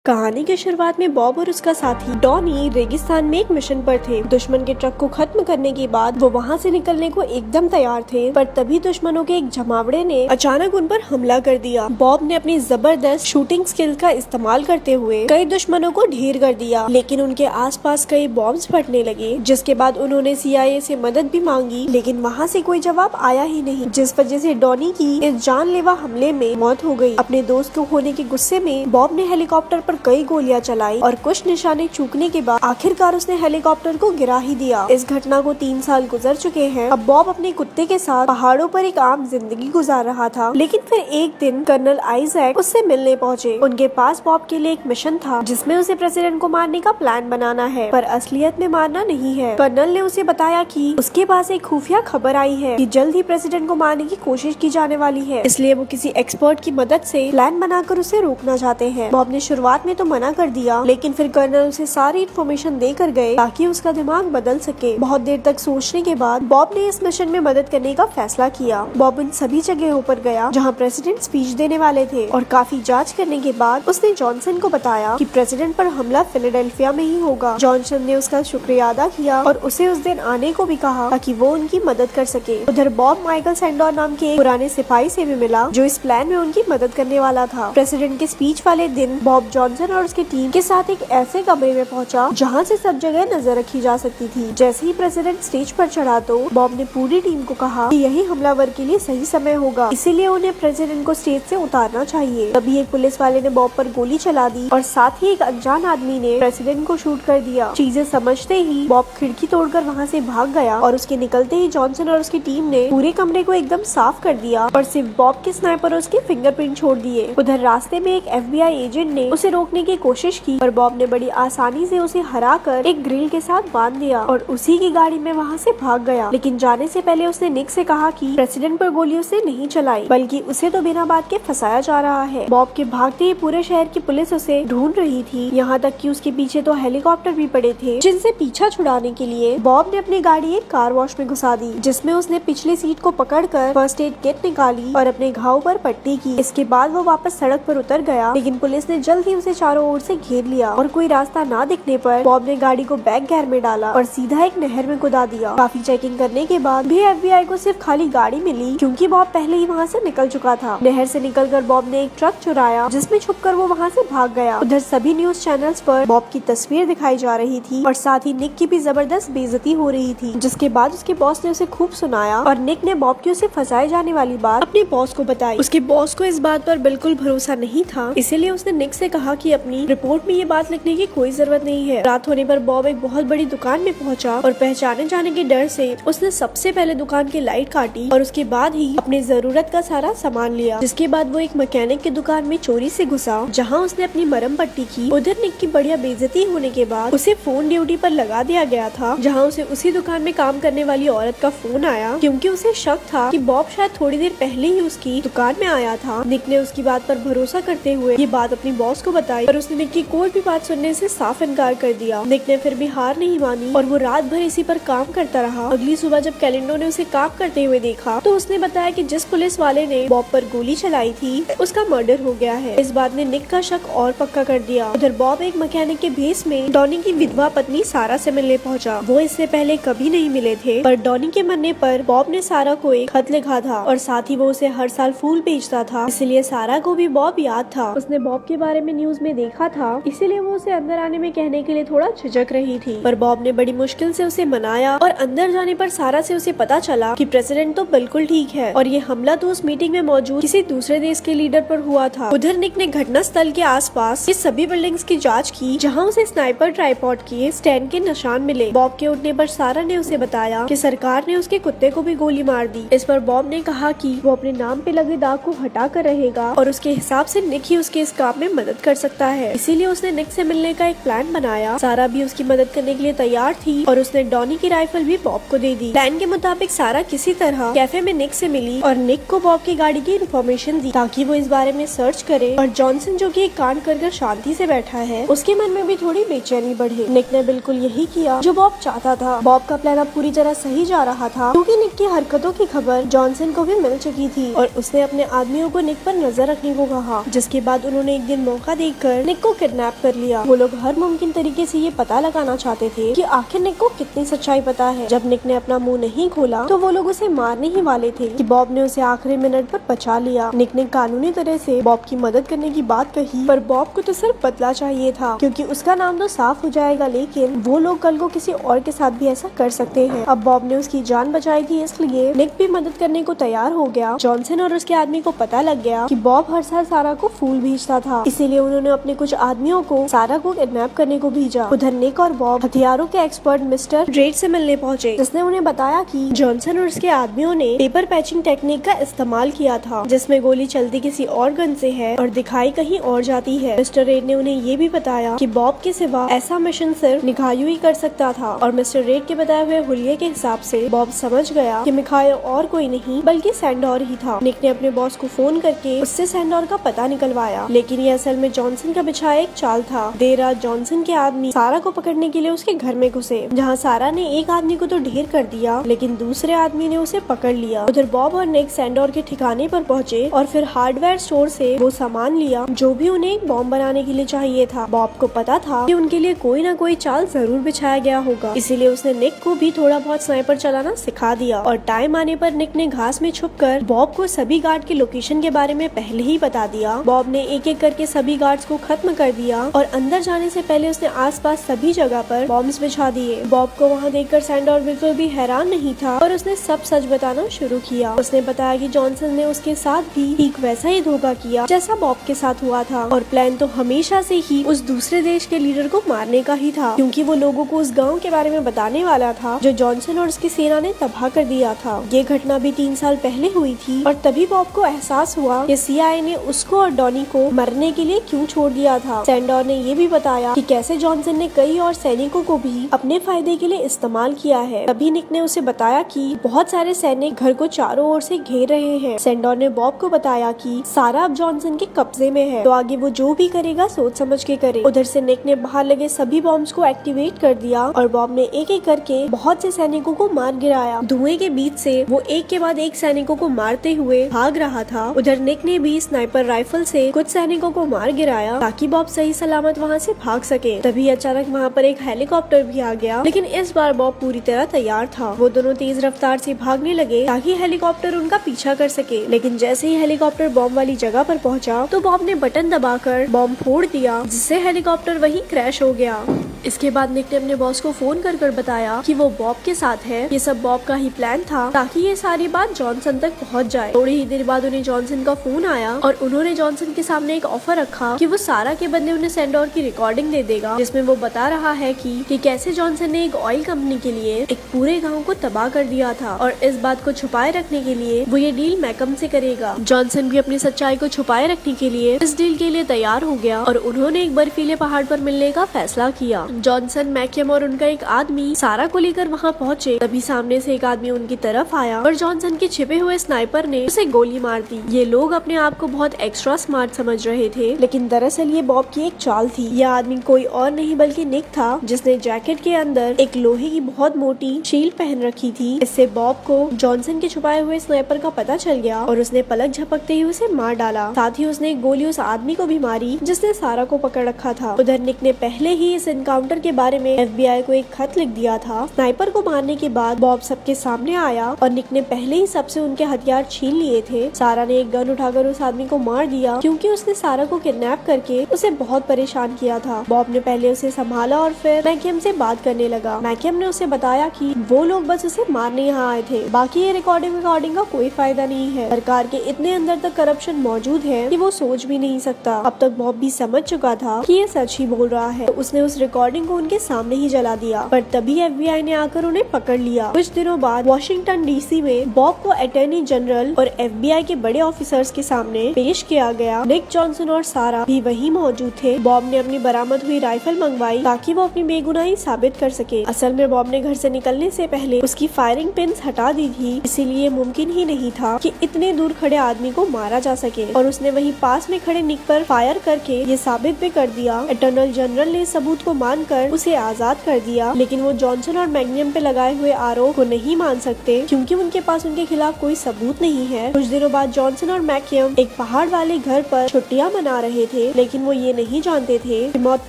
कहानी की शुरुआत में बॉब और उसका साथी डॉनी रेगिस्तान में एक मिशन पर थे। दुश्मन के ट्रक को खत्म करने के बाद वो वहाँ से निकलने को एकदम तैयार थे, पर तभी दुश्मनों के एक जमावड़े ने अचानक उन पर हमला कर दिया। बॉब ने अपनी जबरदस्त शूटिंग स्किल का इस्तेमाल करते हुए कई दुश्मनों को ढेर कर दिया, लेकिन उनके आसपास कई बॉम्ब्स फटने लगे, जिसके बाद उन्होंने CIA से मदद भी मांगी, लेकिन वहाँ से कोई जवाब आया ही नहीं, जिस वजह से डॉनी की इस जानलेवा हमले में मौत हो गई। अपने दोस्त को खोने के गुस्से में बॉब ने हेलीकॉप्टर पर कई गोलियां चलाई और कुछ निशाने चूकने के बाद आखिरकार उसने हेलीकॉप्टर को गिरा ही दिया। इस घटना को 3 साल गुजर चुके हैं। अब बॉब अपने कुत्ते के साथ पहाड़ों पर एक आम जिंदगी गुजार रहा था, लेकिन फिर एक दिन कर्नल आइजैक उससे मिलने पहुंचे। उनके पास बॉब के लिए एक मिशन था, जिसमें उसे प्रेसिडेंट को मारने का प्लान बनाना है, पर असलियत में मारना नहीं है। कर्नल ने उसे बताया कि उसके पास एक खुफिया खबर आई है कि जल्द ही प्रेसिडेंट को मारने की कोशिश की जाने वाली है, इसलिए वो किसी एक्सपर्ट की मदद से प्लान बनाकर उसे रोकना चाहते हैं। बॉब ने शुरुआत में तो मना कर दिया, लेकिन फिर कर्नल उसे सारी इन्फॉर्मेशन देकर गए ताकि उसका दिमाग बदल सके। बहुत देर तक सोचने के बाद बॉब ने इस मिशन में मदद करने का फैसला किया। बॉब उन सभी जगहों पर गया जहां प्रेसिडेंट स्पीच देने वाले थे, और काफी जांच करने के बाद उसने जॉनसन को बताया कि प्रेसिडेंट पर हमला फिलाडेल्फिया में ही होगा। जॉनसन ने उसका शुक्रिया अदा किया और उसे उस दिन आने को भी कहा ताकि वो उनकी मदद कर सके। उधर बॉब माइकल सैंडोर नाम के पुराने सिपाही से भी मिला, जो इस प्लान में उनकी मदद करने वाला था। प्रेसिडेंट के स्पीच वाले दिन बॉब जॉनसन और उसकी टीम के साथ एक ऐसे कमरे में पहुंचा जहां से सब जगह नजर रखी जा सकती थी। जैसे ही प्रेसिडेंट स्टेज पर चढ़ा तो बॉब ने पूरी टीम को कहा कि यही हमलावर के लिए सही समय होगा, इसीलिए उन्हें प्रेसिडेंट को स्टेज से उतारना चाहिए। तभी एक पुलिस वाले ने बॉब पर गोली चला दी और साथ ही एक अनजान आदमी ने प्रेसिडेंट को शूट कर दिया। चीजें समझते ही बॉब खिड़की तोड़कर वहाँ से भाग गया, और उसके निकलते ही जॉनसन और उसकी टीम ने पूरे कमरे को एकदम साफ कर दिया और सिर्फ बॉब के स्नाइपर और उसके फिंगरप्रिंट छोड़ दिए। उधर रास्ते में एक FBI एजेंट ने उसे रोकने की कोशिश की, पर बॉब ने बड़ी आसानी से उसे हराकर एक ग्रिल के साथ बांध दिया और उसी की गाड़ी में वहाँ से भाग गया। लेकिन जाने से पहले उसने निक से कहा कि प्रेसिडेंट पर गोली उसे नहीं चलाई, बल्कि उसे तो बिना बात के फंसाया जा रहा है। बॉब के भागते ही पूरे शहर की पुलिस उसे ढूंढ रही थी, यहाँ तक कि उसके पीछे तो हेलीकॉप्टर भी पड़े थे, जिनसे पीछा छुड़ाने के लिए बॉब ने अपनी गाड़ी एक कार वॉश में घुसा दी, जिसमें उसने पिछली सीट को पकड़कर फर्स्ट एड किट निकाली और अपने घाव पर पट्टी की। इसके बाद वो वापस सड़क पर उतर गया, लेकिन पुलिस ने जल्द ही उसे चारों ओर से घेर लिया और कोई रास्ता ना दिखने पर बॉब ने गाड़ी को बैक गियर में डाला और सीधा एक नहर में कूदा दिया। काफी चेकिंग करने के बाद भी FBI को सिर्फ खाली गाड़ी मिली, क्योंकि बॉब पहले ही वहाँ से निकल चुका था। नहर से निकलकर बॉब ने एक ट्रक चुराया, जिसमें छुपकर वो वहाँ से भाग गया। उधर सभी न्यूज चैनल्स पर बॉब की तस्वीर दिखाई जा रही थी और साथ ही निक की भी जबरदस्त बेइज्जती हो रही थी, जिसके बाद उसके बॉस ने उसे खूब सुनाया और निक ने बॉब की उसे फंसाए जाने वाली बात अपने बॉस को बताई। उसके बॉस को इस बात पर बिल्कुल भरोसा नहीं था, इसीलिए उसने निक से कहा कि अपनी रिपोर्ट में ये बात लिखने की कोई जरूरत नहीं है। रात होने पर बॉब एक बहुत बड़ी दुकान में पहुंचा और पहचाने जाने के डर से उसने सबसे पहले दुकान की लाइट काटी और उसके बाद ही अपनी जरूरत का सारा सामान लिया। जिसके बाद वो एक मैकेनिक की दुकान में चोरी से घुसा, जहां उसने अपनी मरम पट्टी की। उधर निक की बढ़िया बेइज्जती होने के बाद उसे फोन ड्यूटी पर लगा दिया गया था, जहां उसे उसी दुकान में काम करने वाली औरत का फोन आया, क्योंकि उसे शक था कि बॉब शायद थोड़ी देर पहले ही उसकी दुकान में आया था। निक ने उसकी बात पर भरोसा करते हुए ये बात अपनी बॉस को बताई, पर उसने निक की कोई भी बात सुनने से साफ इनकार कर दिया। निक ने फिर भी हार नहीं मानी और वो रात भर इसी पर काम करता रहा। अगली सुबह जब कैलेंडो ने उसे काम करते हुए देखा, तो उसने बताया कि जिस पुलिस वाले ने बॉब पर गोली चलाई थी, उसका मर्डर हो गया है। इस बात ने निक का शक और पक्का कर दिया। उधर बॉब एक मैकेनिक के भेस में डॉनी की विधवा पत्नी सारा से मिलने पहुंचा। वो इससे पहले कभी नहीं मिले थे, पर डॉनी के मरने पर बॉब ने सारा को एक खत लिखा था और साथ ही वो उसे हर साल फूल बेचता था, इसलिए सारा को भी बॉब याद था। उसने बॉब के बारे में न्यूज में देखा था, इसीलिए वो उसे अंदर आने में कहने के लिए थोड़ा झिझक रही थी, पर बॉब ने बड़ी मुश्किल से उसे मनाया और अंदर जाने पर सारा से उसे पता चला कि प्रेसिडेंट तो बिल्कुल ठीक है और ये हमला तो उस मीटिंग में मौजूद किसी दूसरे देश के लीडर पर हुआ था। उधर निक ने घटना स्थल के आसपास ये सभी बिल्डिंग्स की जांच की, जहां उसे स्नाइपर ट्राइपॉड के स्टैंड के निशान मिले। बॉब के उठने पर सारा ने उसे बताया कि सरकार ने उसके कुत्ते को भी गोली मार दी। इस पर बॉब ने कहा कि वो अपने नाम पे लगे दाग को हटा कर रहेगा और उसके हिसाब से निक ही उसके इस काम में मदद कर सकता है, इसीलिए उसने निक से मिलने का एक प्लान बनाया। सारा भी उसकी मदद करने के लिए तैयार थी और उसने डॉनी की राइफल भी बॉब को दे दी। प्लान के मुताबिक सारा किसी तरह कैफे में निक से मिली और निक को बॉब की गाड़ी की इन्फॉर्मेशन दी ताकि वो इस बारे में सर्च करे, और जॉनसन जो कि एक कांड कर शांति से बैठा है, उसके मन में भी थोड़ी बेचैनी बढ़े। निक ने बिल्कुल यही किया जो बॉब चाहता था। बॉब का प्लान अब पूरी तरह सही जा रहा था, क्योंकि निक की हरकतों की खबर जॉनसन को भी मिल चुकी थी और उसने अपने आदमियों को निक पर नजर रखने को कहा, जिसके बाद उन्होंने एक दिन मौका देख देखकर निक को किडनैप कर लिया। वो लोग हर मुमकिन तरीके से ये पता लगाना चाहते थे कि आखिर निक को कितनी सच्चाई पता है। जब निक ने अपना मुंह नहीं खोला तो वो लोग उसे मारने ही वाले थे कि बॉब ने उसे आखिरी मिनट पर बचा लिया। निक ने कानूनी तरह से बॉब की मदद करने की बात कही, पर बॉब को तो सिर्फ बदला चाहिए था क्योंकि उसका नाम तो साफ हो जाएगा, लेकिन वो लोग कल को किसी और के साथ भी ऐसा कर सकते हैं। अब बॉब ने उसकी जान बचाई थी, इसलिए निक भी मदद करने को तैयार हो गया। जॉनसन और उसके आदमी को पता लग गया कि बॉब हर साल सारा को फूल भेजता था, इसीलिए उन्होंने अपने कुछ आदमियों को सारा को किडनैप करने को भेजा। उधर निक और बॉब हथियारों के एक्सपर्ट मिस्टर रेड से मिलने पहुंचे, जिसने उन्हें बताया कि जॉनसन और उसके आदमियों ने पेपर पैचिंग टेक्निक का इस्तेमाल किया था, जिसमें गोली चलती किसी और गन से है और दिखाई कहीं और जाती है। मिस्टर रेड ने उन्हें ये भी बताया कि बॉब के सिवा ऐसा मिशन सिर्फ मिखायो ही कर सकता था, और मिस्टर रेड के बताए हुए हुलिये के हिसाब से बॉब समझ गया कि मिखायो और कोई नहीं बल्कि सैंडोर ही था। निक ने अपने बॉस को फोन करके उससे सैंडोर का पता निकलवाया, लेकिन ये असल में जॉनसन का बिछाया एक चाल था। देर रात जॉनसन के आदमी सारा को पकड़ने के लिए उसके घर में घुसे, जहाँ सारा ने एक आदमी को तो ढेर कर दिया, लेकिन दूसरे आदमी ने उसे पकड़ लिया। उधर बॉब और निक सैंडोर के ठिकाने पर पहुँचे और फिर हार्डवेयर स्टोर से वो सामान लिया जो भी उन्हें एक बॉम्ब बनाने के लिए चाहिए था। बॉब को पता था कि उनके लिए कोई ना कोई चाल जरूर बिछाया गया होगा, इसीलिए उसने निक को भी थोड़ा बहुत स्नाइपर चलाना सिखा दिया। और टाइम आने पर निक ने घास में छुपकर बॉब को सभी गार्ड की लोकेशन के बारे में पहले ही बता दिया। बॉब ने एक एक करके सभी गार्ड्स को खत्म कर दिया और अंदर जाने से पहले उसने आसपास सभी जगह पर बॉम्ब्स बिछा दिए। बॉब को वहाँ देखकर सैंडोर बिल्कुल भी हैरान नहीं था और उसने सब सच बताना शुरू किया। उसने बताया कि जॉनसन ने उसके साथ भी ठीक वैसा ही धोखा किया जैसा बॉब के साथ हुआ था, और प्लान तो हमेशा से ही उस दूसरे देश के लीडर को मारने का ही था, क्योंकि वो लोगों को उस गाँव के बारे में बताने वाला था जो जॉनसन और उसकी सेना ने तबाह कर दिया था। ये घटना भी 3 साल पहले हुई थी और तभी बॉब को एहसास हुआ कि CIA ने उसको और डॉनी को मरने के लिए क्यों छोड़ दिया था। सैंडोर ने ये भी बताया कि कैसे जॉनसन ने कई और सैनिकों को भी अपने फायदे के लिए इस्तेमाल किया है। तभी निक ने उसे बताया कि बहुत सारे सैनिक घर को चारों ओर से घेर रहे हैं। सैंडोर ने बॉब को बताया कि सारा अब जॉनसन के कब्जे में है, तो आगे वो जो भी करेगा सोच समझ के करे। उधर से निक ने बाहर लगे सभी बॉम्ब्स को एक्टिवेट कर दिया और बॉब ने एक एक करके बहुत से सैनिकों को मार गिराया। धुएं के बीच से वो एक के बाद एक सैनिकों को मारते हुए भाग रहा था। उधर निक ने भी स्नाइपर राइफल से कुछ सैनिकों को मार गिराया ताकि बॉब सही सलामत वहाँ से भाग सके। तभी अचानक वहाँ पर एक हेलीकॉप्टर भी आ गया, लेकिन इस बार बॉब पूरी तरह तैयार था। वो दोनों तेज रफ्तार से भागने लगे ताकि हेलीकॉप्टर उनका पीछा कर सके, लेकिन जैसे ही हेलीकॉप्टर बॉम्ब वाली जगह पर पहुंचा तो बॉब ने बटन दबाकर बॉम्ब फोड़ दिया, जिससे हेलीकॉप्टर वहीं क्रैश हो गया। इसके बाद निक ने अपने बॉस को फोन कर बताया कि वो बॉब के साथ है। ये सब बॉब का ही प्लान था ताकि ये सारी बात जॉनसन तक पहुंच जाए। थोड़ी ही देर बाद उन्हें जॉनसन का फोन आया और उन्होंने जॉनसन के सामने एक ऑफर रखा कि वो सारा के बदले उन्हें सैंडोर की रिकॉर्डिंग दे देगा, जिसमें वो बता रहा है कि कैसे जॉनसन ने एक ऑयल कंपनी के लिए एक पूरे गाँव को तबाह कर दिया था और इस बात को छुपाए रखने के लिए वो ये डील मैकम से करेगा। जॉनसन भी अपनी सच्चाई को छुपाए रखने के लिए इस डील के लिए तैयार हो गया और उन्होंने एक बर्फीले पहाड़ पर मिलने का फैसला किया। जॉनसन, मैकम और उनका एक आदमी सारा को लेकर वहाँ पहुँचे। तभी सामने से एक आदमी उनकी तरफ आया और जॉनसन के छिपे हुए स्नाइपर ने उसे गोली मार दी। ये लोग अपने आप को बहुत एक्स्ट्रा स्मार्ट समझ रहे थे, लेकिन दरअसल ये बॉब की एक चाल थी। यह आदमी कोई और नहीं बल्कि निक था, जिसने जैकेट के अंदर एक लोहे की बहुत मोटी शील्ड पहन रखी थी। इससे बॉब को जॉनसन के छुपाए हुए स्नाइपर का पता चल गया और उसने पलक झपकते ही उसे मार डाला। साथ ही उसने एक गोली उस आदमी को भी मारी जिसने सारा को पकड़ रखा था। उधर निक ने पहले ही इस एनकाउंटर के बारे में FBI को एक खत लिख दिया था। स्नाइपर को मारने के बाद बॉब सबके सामने आया और निक ने पहले ही सबसे उनके हथियार छीन लिए थे। सारा ने एक गन उठाकर उस आदमी को मार दिया क्योंकि उसने सारा को किडनैप करके उसे बहुत परेशान किया था। बॉब ने पहले उसे संभाला और फिर मैकम से बात करने लगा। मैकम ने उसे बताया कि वो लोग बस उसे मारने यहाँ आए थे, बाकी ये रिकॉर्डिंग का कोई फायदा नहीं है। सरकार के इतने अंदर तक करप्शन मौजूद है कि वो सोच भी नहीं सकता। अब तक बॉब भी समझ चुका था कि ये सच ही बोल रहा है, तो उसने उस रिकॉर्डिंग को उनके सामने ही जला दिया। पर तभी FBI ने आकर उन्हें पकड़ लिया। कुछ दिनों बाद वॉशिंगटन DC में बॉब को अटॉर्नी जनरल और FBI के बड़े ऑफिसर्स के सामने पेश किया गया। निक, जॉनसन और सारा भी वहीं मौजूद थे। बॉब ने अपनी बरामद हुई राइफल मंगवाई ताकि वो अपनी बेगुनाही साबित कर सके। असल में बॉब ने घर से निकलने से पहले उसकी फायरिंग पिन्स हटा दी थी, इसीलिए मुमकिन ही नहीं था कि इतने दूर खड़े आदमी को मारा जा सके। और उसने वहीं पास में खड़े निक पर फायर करके ये साबित भी कर दिया। अटॉर्नी जनरल ने सबूत को मानकर उसे आजाद कर दिया, लेकिन वो जॉनसन और मैग्नियम पे लगाए हुए आरोप को नहीं मान सकते क्योंकि उनके पास उनके खिलाफ कोई सबूत नहीं है। कुछ दिनों बाद जॉनसन और मैग्नियम एक पहाड़ वाले घर पर छुट्टियां मना रहे थे। थे, लेकिन वो ये नहीं जानते थे कि मौत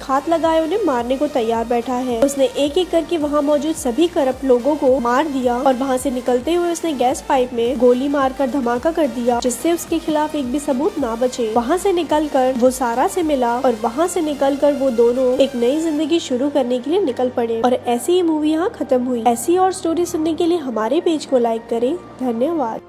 खात लगाए उन्हें मारने को तैयार बैठा है। उसने एक एक करके वहाँ मौजूद सभी करप्ट लोगों को मार दिया और वहाँ से निकलते हुए उसने गैस पाइप में गोली मारकर धमाका कर दिया, जिससे उसके खिलाफ एक भी सबूत ना बचे। वहाँ से निकलकर वो सारा से मिला और वहाँ से निकलकर वो दोनों एक नई जिंदगी शुरू करने के लिए निकल पड़े। और ऐसी ही मूवी यहाँ खत्म हुई। ऐसी और स्टोरी सुनने के लिए हमारे पेज को लाइक करें। धन्यवाद।